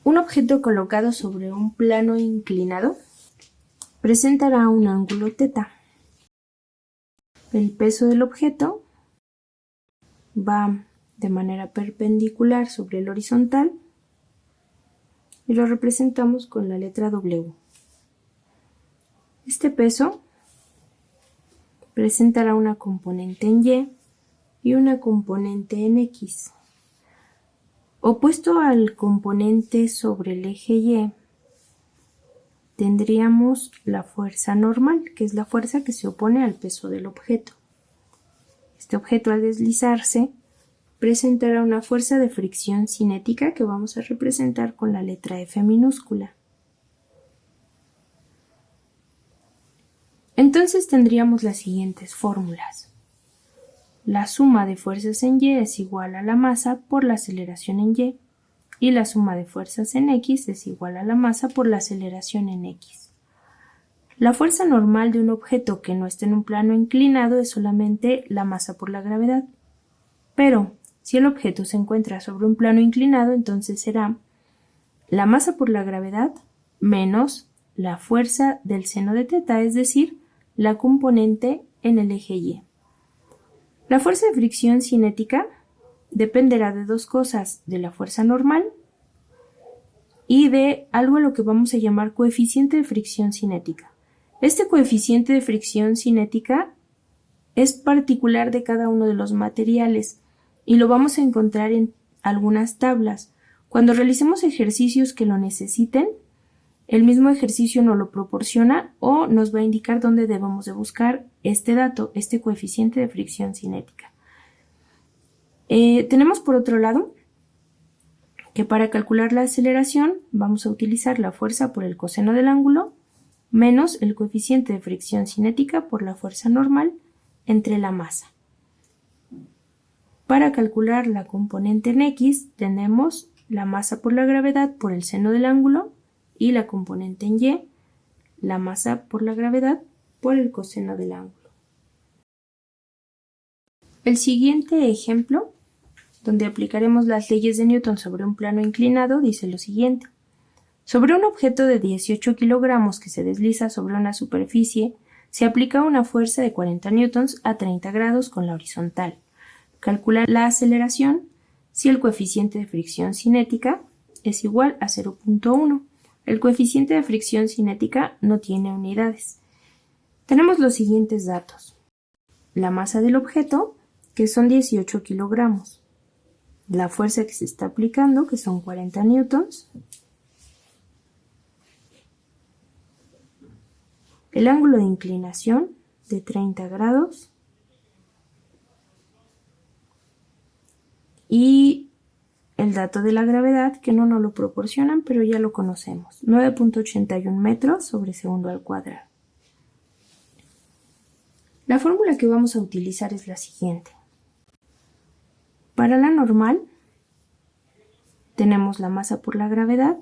Un objeto colocado sobre un plano inclinado presentará un ángulo θ. El peso del objeto va de manera perpendicular sobre el horizontal y lo representamos con la letra W. Este peso presentará una componente en Y y una componente en X. Opuesto al componente sobre el eje Y, tendríamos la fuerza normal, que es la fuerza que se opone al peso del objeto. Este objeto, al deslizarse, presentará una fuerza de fricción cinética que vamos a representar con la letra F minúscula. Entonces tendríamos las siguientes fórmulas. La suma de fuerzas en Y es igual a la masa por la aceleración en Y, y la suma de fuerzas en X es igual a la masa por la aceleración en X. La fuerza normal de un objeto que no esté en un plano inclinado es solamente la masa por la gravedad. Pero si el objeto se encuentra sobre un plano inclinado, entonces será la masa por la gravedad menos la fuerza del seno de θ, es decir, la componente en el eje Y. La fuerza de fricción cinética dependerá de dos cosas, de la fuerza normal y de algo a lo que vamos a llamar coeficiente de fricción cinética. Este coeficiente de fricción cinética es particular de cada uno de los materiales y lo vamos a encontrar en algunas tablas. Cuando realicemos ejercicios que lo necesiten, el mismo ejercicio nos lo proporciona o nos va a indicar dónde debemos de buscar este dato, este coeficiente de fricción cinética. Tenemos por otro lado que para calcular la aceleración vamos a utilizar la fuerza por el coseno del ángulo menos el coeficiente de fricción cinética por la fuerza normal entre la masa. Para calcular la componente en X tenemos la masa por la gravedad por el seno del ángulo y la componente en Y, la masa por la gravedad por el coseno del ángulo. El siguiente ejemplo, donde aplicaremos las leyes de Newton sobre un plano inclinado, dice lo siguiente. Sobre un objeto de 18 kilogramos que se desliza sobre una superficie, se aplica una fuerza de 40 newtons a 30 grados con la horizontal. Calcula la aceleración si el coeficiente de fricción cinética es igual a 0.1. El coeficiente de fricción cinética no tiene unidades. Tenemos los siguientes datos. La masa del objeto, que son 18 kilogramos. La fuerza que se está aplicando, que son 40 newtons. El ángulo de inclinación de 30 grados. Y el dato de la gravedad, que no nos lo proporcionan, pero ya lo conocemos. 9.81 metros sobre segundo al cuadrado. La fórmula que vamos a utilizar es la siguiente. Para la normal, tenemos la masa por la gravedad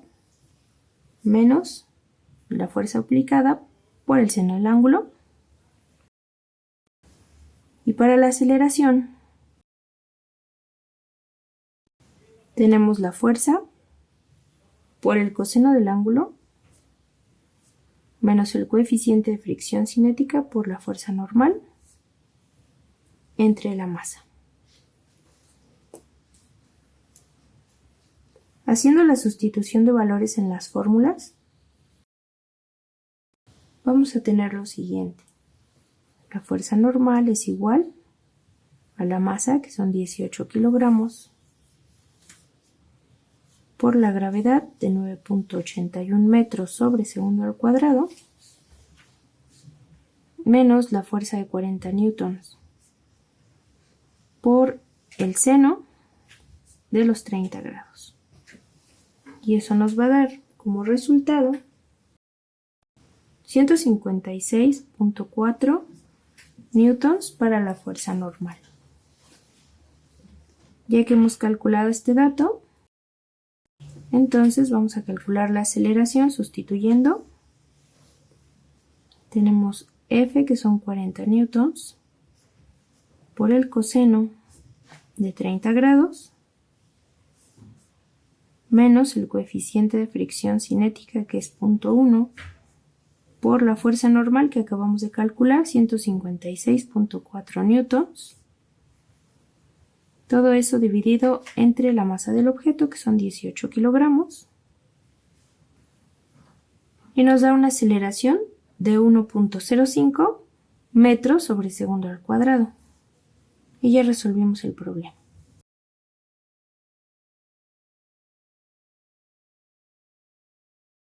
menos la fuerza aplicada por el seno del ángulo. Y para la aceleración, tenemos la fuerza por el coseno del ángulo menos el coeficiente de fricción cinética por la fuerza normal entre la masa. Haciendo la sustitución de valores en las fórmulas, vamos a tener lo siguiente. La fuerza normal es igual a la masa, que son 18 kilogramos, por la gravedad de 9.81 metros sobre segundo al cuadrado, menos la fuerza de 40 newtons por el seno de los 30 grados. Y eso nos va a dar como resultado 156.4 newtons para la fuerza normal. Ya que hemos calculado este dato, entonces vamos a calcular la aceleración sustituyendo. Tenemos F, que son 40 newtons, por el coseno de 30 grados, menos el coeficiente de fricción cinética, que es 0.1, por la fuerza normal que acabamos de calcular, 156.4 newtons. Todo eso dividido entre la masa del objeto, que son 18 kilogramos. Y nos da una aceleración de 1.05 metros sobre segundo al cuadrado. Y ya resolvimos el problema.